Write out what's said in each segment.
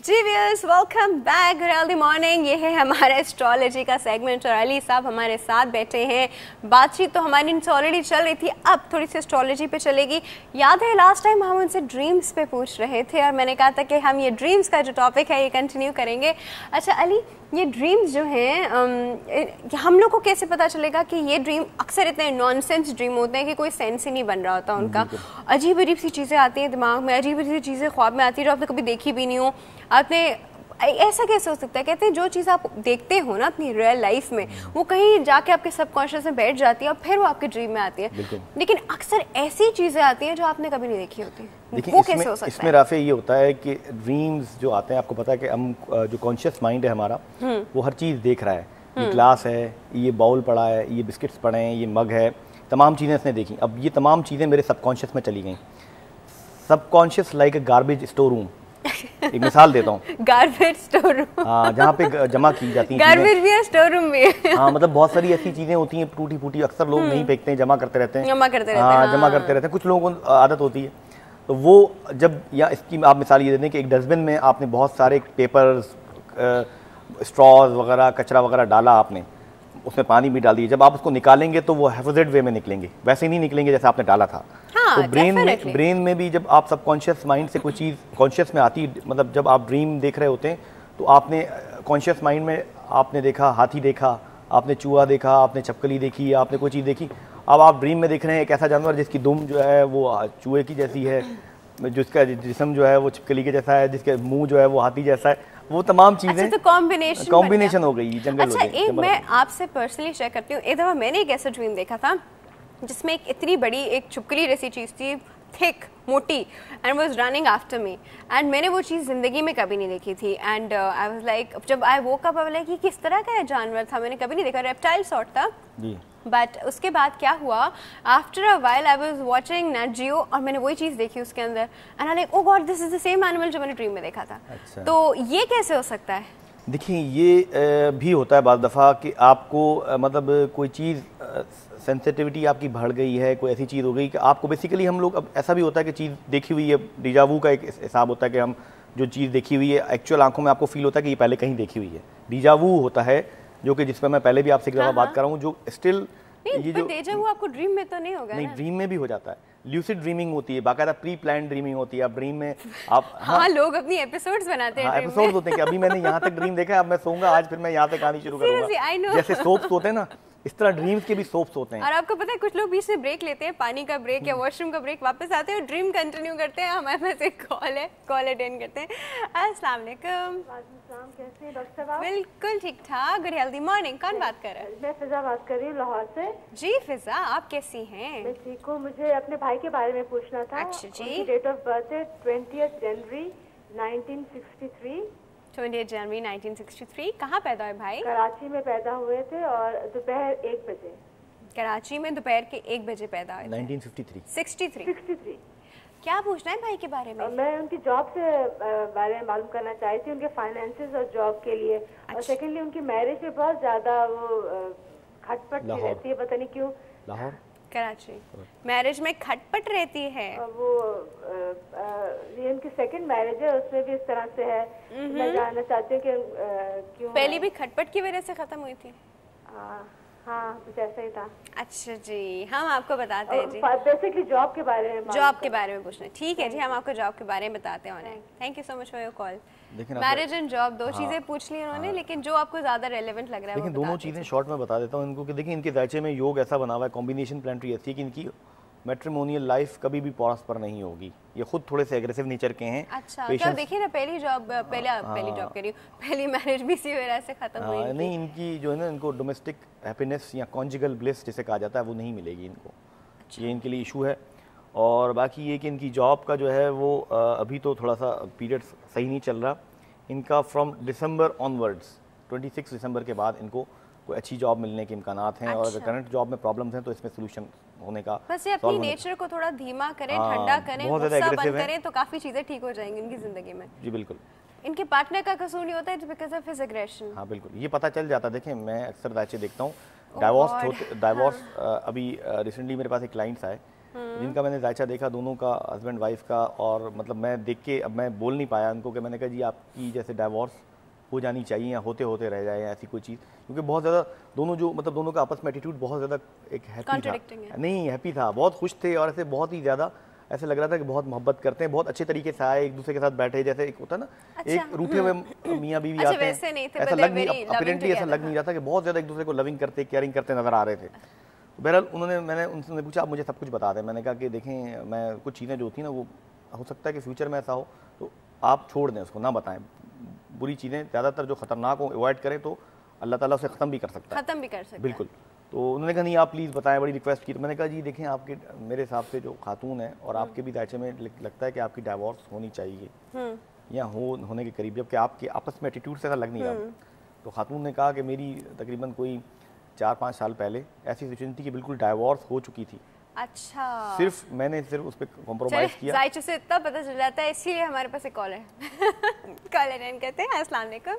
जी viewers, welcome back good morning. ये है हमारा एस्ट्रोलॉजी का सेगमेंट और अली साहब हमारे साथ बैठे हैं। बातचीत तो हमारी इनसे ऑलरेडी चल रही थी, अब थोड़ी सी एस्ट्रोलॉजी पे चलेगी। याद है लास्ट टाइम हम उनसे ड्रीम्स पे पूछ रहे थे और मैंने कहा था कि हम ये ड्रीम्स का जो टॉपिक है ये कंटिन्यू करेंगे। अच्छा अली, ये ड्रीम्स जो हैं हम लोग को कैसे पता चलेगा कि ये ड्रीम अक्सर इतने नॉनसेंस ड्रीम होते हैं कि कोई सेंस ही नहीं बन रहा होता उनका। अजीब अजीब सी चीज़ें आती हैं दिमाग में, अजीब अजीब चीज़ें ख्वाब में आती है जो आपने कभी देखी भी नहीं हो। आपने ऐसा कैसे हो सकता है? कहते हैं जो चीज़ आप देखते हो ना अपनी रियल लाइफ में वो कहीं जाके आपके सबकॉन्शियस में बैठ जाती है और फिर वो आपके ड्रीम में आती है। लेकिन अक्सर ऐसी चीज़ें आती हैं जो आपने कभी नहीं देखी होती। वो कैसे हो सकता है? इसमें राफे ये होता है कि ड्रीम्स जो आते हैं, आपको पता है कि हम जो कॉन्शियस माइंड है हमारा वो हर चीज़ देख रहा है। ये ग्लास है, ये बाउल पड़ा है, ये बिस्किट्स पड़े हैं, ये मग है, तमाम चीज़ें इसने देखी। अब ये तमाम चीज़ें मेरे सबकॉन्शियस में चली गई। Subconscious like a garbage store room. एक मिसाल देता हूँ, गार्बेज स्टोर रूम। हाँ, जहाँ पे जमा की जाती हैं गार्बेज भी है, स्टोर रूम भी है। हाँ, मतलब बहुत सारी ऐसी चीजें होती हैं टूटी फूटी, अक्सर लोग नहीं फेंकते हैं, जमा करते रहते हैं। जमा करते रहते हैं, हाँ, जमा करते रहते हैं। कुछ लोगों को आदत होती है, तो वो जब, या इसकी आप मिसाल ये दे दें कि एक डस्टबिन में आपने बहुत सारे पेपर्स, स्ट्रॉज वगैरह, कचरा वगैरह डाला, आपने उसमें पानी भी डाल दिया। जब आप उसको निकालेंगे तो वो हेफाजत वे में निकलेंगे, वैसे नहीं निकलेंगे जैसे आपने डाला था। हाँ, तो ब्रेन में भी जब आप सबकॉन्शियस माइंड से कोई चीज़ कॉन्शियस में आती, मतलब जब आप ड्रीम देख रहे होते हैं तो आपने कॉन्शियस माइंड में आपने देखा हाथी देखा, आपने चूहा देखा, आपने छिपकली देखी, आपने कोई चीज़ देखी। अब आप ड्रीम में देख रहे हैं एक ऐसा जानवर जिसकी दुम जो है वो चूहे की जैसी है, जिसका जिस्म जो है वो छिपकली के जैसा है, जिसके मुंह जो है वो हाथी जैसा है। वो तमाम चीजें, अच्छा, तो कॉम्बिनेशन हो गई, जंगल। अच्छा, एक मैं आपसे पर्सनली शेयर करती हूँ। एक दफ़ा मैंने एक ऐसा ड्रीम देखा था जिसमें एक इतनी बड़ी एक छिपकली जैसी चीज़ थी, थिक, मोटी, and was running after me. And मैंने वो चीज़ ज़िंदगी में कभी नहीं देखी थी। एंड आई वाज लाइक, जब I woke up I was like ये किस तरह का जानवर था, मैंने कभी नहीं देखा। रेप्टाइल सॉर्ट था जी। बट उसके बाद क्या हुआ, after a while I was watching Nat Geo और मैंने वही चीज़ देखी उसके अंदर, and I like oh God, this is the same animal जो मैंने ड्रीम में देखा था। अच्छा। तो ये कैसे हो सकता है? देखिए, ये भी होता है बाद दफ़ा कि आपको मतलब कोई चीज़ सेंसिटिविटी आपकी बढ़ गई है, कोई ऐसी चीज़ हो गई कि आपको बेसिकली, हम लोग अब ऐसा भी होता है कि चीज़ देखी हुई है, डिजावू का एक हिसाब होता है कि हम जो चीज़ देखी हुई है एक्चुअल आंखों में आपको फील होता है कि ये पहले कहीं देखी हुई है। डिजावू होता है जो कि जिस पर मैं पहले भी आपसे एक दफ़ा बात कर रहा हूँ, जो स्टिल ये जो डेजा वो आपको ड्रीम में तो नहीं होगा? नहीं, ड्रीम में भी हो जाता है। ल्यूसिड ड्रीमिंग होती है, बाकायदा प्री प्लान ड्रीमिंग होती है। अब ड्रीम में आप हाँ, लोग अपनी एपिसोड्स बनाते हैं। हाँ, एपिसोड्स होते हैं कि अभी मैंने यहाँ तक ड्रीम देखा है, अब मैं सोऊंगा, आज फिर मैं यहाँ से कहानी शुरू करूँगा। जैसे सोप्स होते हैं ना, इस तरह ड्रीम्स के भी सोप्स होते हैं। और आपको पता है कुछ लोग बीच में ब्रेक लेते हैं, पानी का ब्रेक या वॉशरूम का ब्रेक, वापस आते हैं और ड्रीम कंटिन्यू करते हैं। हमारे पास एक कॉल है, कॉल अटेंड करते हैं। अस्सलाम वालेकुम। कैसे हैं डॉक्टर साहब? बिल्कुल ठीक ठाक, गुड हेल्दी मॉर्निंग। कौन बात कर रहा है? मैं फिजा बात कर रही हूँ लाहौर से। जी फिजा, आप कैसी हैं? मैं ठीक हूँ। मुझे अपने भाई के बारे में पूछना था। अच्छा जी। उनकी डेट ऑफ बर्थ है 20 जनवरी 1963। 20 जनवरी 1963। कहाँ पैदा हुए भाई? कराची में पैदा हुए थे और दोपहर 1 बजे। कराची में दोपहर के 1 बजे पैदा हुए थे। 1953। 63। क्या पूछना है भाई के बारे में? मैं उनकी जॉब से बारे में मालूम करना चाहती थी, उनके फाइनेंसेस और जॉब के लिए। और सेकेंडली उनकी मैरिज में बहुत ज्यादा वो खटपट रहती है, पता नहीं क्यों। लाहौर, कराची मैरिज में खटपट रहती है। वो ये उनकी सेकंड मैरिज है, उसमें भी इस तरह से है। मैं जानना चाहती हूँ कि क्यों पहली भी खटपट की वजह से खत्म हुई थी? हाँ, कुछ ऐसा ही था। अच्छा जी, हम आपको बताते हैं जी। बेसिकली जॉब के बारे में, जॉब के बारे में पूछना। ठीक है जी, हम आपको जॉब के बारे में बताते हैं। Thank you so much for your call. Marriage and job दो चीजें पूछ ली उन्होंने, लेकिन जो आपको ज्यादा रेलेवेंट लग रहा है लेकिन दोनों चीजें शॉर्ट में बता देता हूँ इनको कि देखिए, इनके दैचे में योग ऐसा बना हुआ है, कॉम्बिनेशन प्लानिटरी ऐसी है कि इनकी मैट्रिमोनियल लाइफ कभी भी प्रॉस्पर नहीं होगी। ये खुद थोड़े से एग्रेसिव नेचर के हैं। अच्छा, तो देखिए ना, पहली जॉब करी, पहली मैरिज भी इसी वजह से खत्म हुई। नहीं, इनकी जो है ना, इनको डोमेस्टिक हैप्पीनेस या कॉन्जुगल ब्लिस जिसे कहा जाता है वो नहीं मिलेगी इनको। ये इनके लिए इशू है। और बाकी ये कि इनकी जॉब का जो है वो अभी तो थोड़ा सा पीरियड सही नहीं चल रहा इनका। फ्रॉम दिसंबर ऑनवर्ड्स, 26 दिसंबर के बाद इनको कोई अच्छी जॉब मिलने के इम्कानात हैं। और अगर करंट जॉब में प्रॉब्लम्स हैं तो इसमें सोल्यूशन होने का, बस ये अपनी नेचर को थोड़ा धीमा करें, ठंडा करें, गुस्सा बंद करें तो काफी चीजें ठीक हो जाएंगी इनकी जिंदगी में। जी बिल्कुल। इनके पार्टनर का कसूर नहीं होता है बिकॉज़ ऑफ हिज एग्रेशन। हाँ बिल्कुल, ये पता चल जाता है। देखें, मैं अक्सर दाचे देखता हूँ, डाइवोर्स अभी रिसेंटली मेरे पास एक क्लाइंट्स आए जिनका मैंने जायचा देखा दोनों का, हस्बैंड वाइफ का, और मतलब मैं देख के अब मैं बोल नहीं पाया उनको कि मैंने कहा जी आपकी जैसे डाइवोर्स हो जानी चाहिए या होते होते रह जाए या ऐसी कोई चीज़, क्योंकि बहुत ज़्यादा दोनों जो मतलब दोनों का आपस में एटीट्यूड बहुत ज़्यादा एक हैप्पी था, नहीं हैप्पी था, बहुत खुश थे और ऐसे बहुत ही ज़्यादा ऐसे लग रहा था कि बहुत मोहब्बत करते हैं, बहुत अच्छे तरीके से आए, एक दूसरे के साथ बैठे, जैसे एक होता है ना एक रूठे हुए मियाँ बीवी आते हैं, ऐसा लग नहीं, अपरेंटली ऐसा लग नहीं रहा था कि बहुत ज़्यादा एक दूसरे को लविंग करते केयरिंग करते नजर आ रहे थे। बहरहाल मैंने उनसे पूछा आप मुझे सब कुछ बता दें। मैंने कहा कि देखें मैं कुछ चीज़ें जो होती हैं ना वो हो सकता है कि फ्यूचर में ऐसा हो तो आप छोड़ दें उसको, ना बताएं, बुरी चीज़ें ज़्यादातर जो ख़तरनाक हो अवॉइड करें तो अल्लाह ताला उसे ख़त्म भी कर सकता है, बिल्कुल। तो उन्होंने कहा नहीं आप प्लीज़ बताएं, बड़ी रिक्वेस्ट की। तो मैंने कहा जी देखें आपके मेरे हिसाब से जो खातून है और आपके भी दायचे में लगता है कि आपकी डाइवोर्स होनी चाहिए या होने के करीब, जबकि आपके आपस में एटीट्यूड से ऐसा लग नहीं रहा। तो खातून ने कहा कि मेरी तकरीबन कोई 4-5 साल पहले ऐसी सिचुएशन थी कि बिल्कुल डाइवोर्स हो चुकी थी। अच्छा, मैंने सिर्फ उस पर कॉम्प्रोमाइज किया। जायचे से इतना पता चल जाता है, इसीलिए हमारे पास एक कॉल है। कॉल अटेंड करते हैं। अस्सलाम वालेकुम।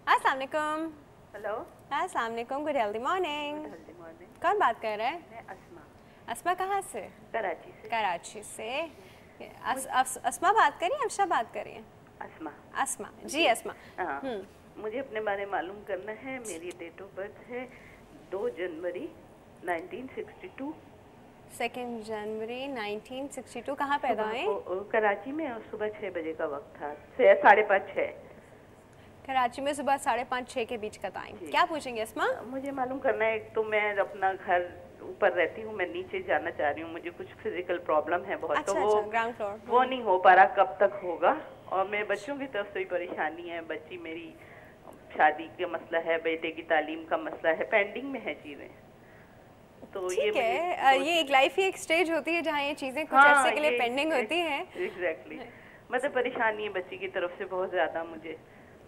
अस्सलाम वालेकुम। हेलो, अस्सलाम वालेकुम, गुड हेल्दी मॉर्निंग। कौन बात कर रहा है? मैं अस्मा। अस्मा कहाँ से? कराची से। कराची से। अस्मा बात करिए, अफशा बात करिए। अस्मा। अस्मा जी, अस्मा। मुझे अपने बारे में मालूम करना है। मेरी डेट ऑफ बर्थ है 2 जनवरी 1962। 2 जनवरी 1962। कहाँ पैदा हुए? कराची में, और सुबह 6 बजे का वक्त था, 5:30-6। कराची में सुबह 5:30-6 के बीच का टाइम। क्या पूछेंगे अस्मा? मुझे मालूम करना है, एक तो मैं अपना घर ऊपर रहती हूँ, मैं नीचे जाना चाह रही हूँ, मुझे कुछ फिजिकल प्रॉब्लम है बहुत। अच्छा, तो ग्राउंड फ्लोर वो नहीं हो पा रहा, कब तक होगा? और मेरे बच्चों की तरफ से भी परेशानी है, बच्ची मेरी शादी का मसला है, बेटे की तालीम का मसला है, पेंडिंग में है चीजें। तो ठीक है, ये एक लाइफ की एक स्टेज होती है जहाँ ये चीजें कुछ अर्से के लिए पेंडिंग होती हैं। एग्जैक्टली, मतलब परेशानी है बच्ची की तरफ से बहुत ज्यादा, मुझे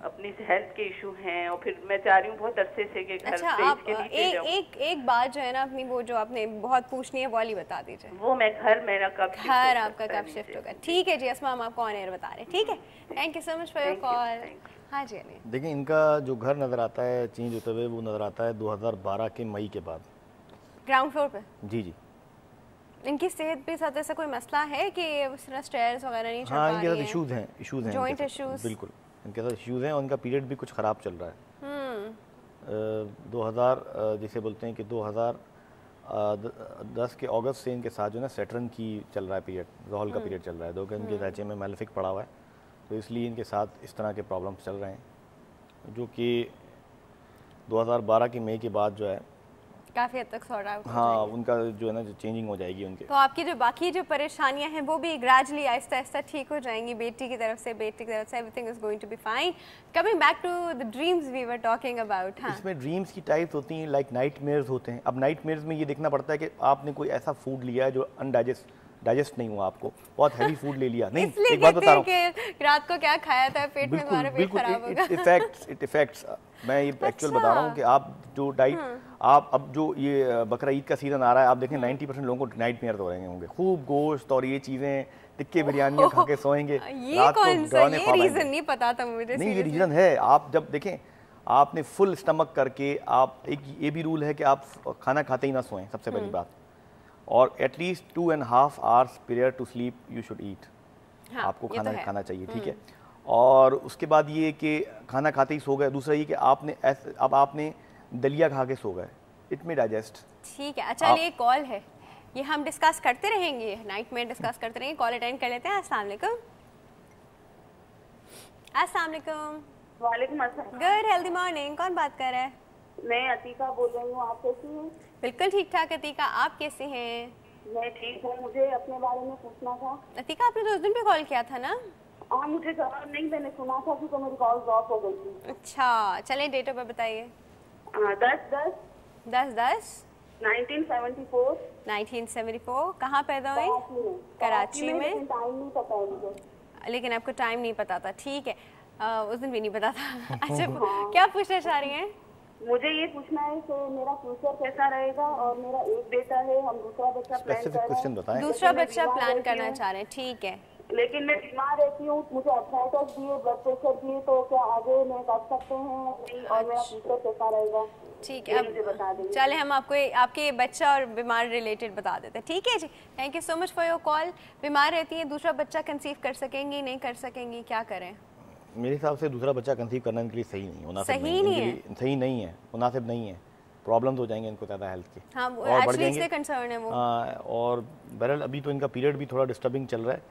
अपनी हेल्थ के इशू हैं, और फिर मैं चाह रही हूँ बहुत अरसे से कि घर आप एक बात जो है ना अपनी, वो जो आपने बहुत पूछनी है वो वाली बता दीजिए। वो मैं मेरा कब आपका कब शिफ्ट होगा? ठीक है जी अस्मा, हम आपको ऑन एयर बता रहे हैं। ठीक है, thank you so much for your call. हाँ जी अली। देखिए इनका जो घर नज़र आता है चेंज होते हुए वो नज़र आता है 2012 के मई के बाद, ग्राउंड फ्लोर पे। जी। इनकी सेहत के साथ ऐसा कोई मसला है कि उस तरह स्टेयर्स वगैरह नहीं चढ़ पा रही हैं? हाँ, इनके साथ इश्यूज हैं जॉइंट इश्यूज, बिल्कुल इनके साथ इश्यूज हैं, और उनका पीरियड भी कुछ ख़राब चल रहा है। 2000 जिसे बोलते हैं कि 2010 के अगस्त से इनके साथ जो है ना सैटर्न की चल रहा है पीरियड, ज़ोहल का पीरियड चल रहा है, दो इनके दायचे में मैलेफिक पड़ा हुआ है, तो इसलिए इनके साथ इस तरह के प्रॉब्लम्स चल रहे हैं, जो कि 2012 की मई के बाद जो है काफ़ी हद तक सॉर्ट आउट। हाँ, उनका जो है ना जो चेंजिंग हो जाएगी उनके। तो आपकी जो बाकी जो परेशानियां हैं वो भी ग्रेजुअली आहिस्ता आहिस्ता ठीक हो जाएंगी बेटी की तरफ से, everything is going to be fine. Coming back to the dreams we were talking about. हाँ, इसमें ड्रीम्स की टाइप्स होती हैं, लाइक नाइटमेयर्स होते हैं। अब नाइटमेयर्स में ये देखना पड़ता है कि आपने कोई ऐसा फूड लिया है जो डाइजेस्ट नहीं हुआ, आपको बहुत हैवी फूड ले लिया। नहीं, एक बात बता रहा हूँ, रात को क्या खाया था, पेट में हमारा पेट खराब होगा। इट इफेक्ट्स मैं ये एक्चुअल बता रहा हूँ कि आप जो डाइट आप अब जो ये बकरा ईद का सीजन आ रहा है, आप देखें 90% लोगों को नाइटमेयर हो रहे होंगे, खूब गोश्त और ये चीजें टिक्के बिरयानियां खा के सोएंगे। ये कौन सा ये रीजन नहीं पता था मुझे। नहीं, ये रीजन है। आप जब देखें आपने फुल स्टमक करके, आप एक ये भी रूल है कि आप खाना खाते ही ना सोएं, सबसे पहली बात, और at least 2.5 hours period to sleep you should eat. हाँ, आपको खाना चाहिए, ठीक है। और उसके बाद ये कि खाना खाते ही सो गए। दूसरा ये कि आपने दलिया खा के सो गए, इट में डाइजेस्ट। ठीक है, अच्छा ये कॉल है, ये हम डिस्कस करते रहेंगे, नाइट में डिस्कस करते रहेंगे। कॉल अटेंड कर लेते हैं। अस्सलाम वालेकुम। अस्सलाम वालेकुम। वालेकुम अस्सलाम। Good healthy morning. कौन बात कर रहा है? मैं अतीका बोल रही हूँ, आप कैसी हैं? बिल्कुल ठीक ठाक अतीका, आप कैसे हैं? मैं ठीक हूँ। मुझे अपने बारे में पूछना था। अतीका आपने तो उस दिन भी कॉल किया था ना? हाँ, मुझे जवाब नहीं, मैंने सुना था कि तो मेरी कॉल ड्रॉप हो गई थी। अच्छा, चलें डेट ऑफ बर्थ बताइए। 10/10/1974। 1974। कहाँ पैदा हुई? कराची में। टाइम नहीं पता है मुझे। लेकिन आपको टाइम नहीं पता था, ठीक है। उस दिन भी नहीं पता था। अच्छा, क्या पूछना चाह रही हैं? मुझे ये पूछना है कि मेरा फ्यूचर कैसा रहेगा, और मेरा एक बेटा है, हम दूसरा बच्चा प्लान कर रहे हैं। बताएं। दूसरा बच्चा प्लान करना चाह रहे हैं, ठीक है। लेकिन मैं बीमार रहती हूँ, मुझे अर्थराइटिस भी है, ब्लड प्रेशर भी है, तो क्या आगे मैं कर सकते हैं नहीं, और मेरा फ्यूचर कैसा रहेगा? ठीक ये है, मुझे बता दीजिए। चले हम आपको आपके बच्चा और बीमार रिलेटेड बता देते हैं। ठीक है जी, thank you so much for your call. बीमार रहती हैं, दूसरा बच्चा कंसीव कर सकेंगी नहीं कर सकेंगी, क्या करें? मेरे हिसाब से दूसरा बच्चा कंसीव करना इनके लिए सही नहीं, मुनासिब सही नहीं, नहीं इनके है? लिए सही नहीं है, मुनासिब नहीं है। प्रॉब्लम्स हो जाएंगे इनको ज़्यादा हेल्थ के, हाँ, और बढ़ एक्चुअली जाएंगे। इससे कंसर्न है वो। और बहरहाल अभी तो इनका पीरियड भी थोड़ा डिस्टर्बिंग चल रहा है,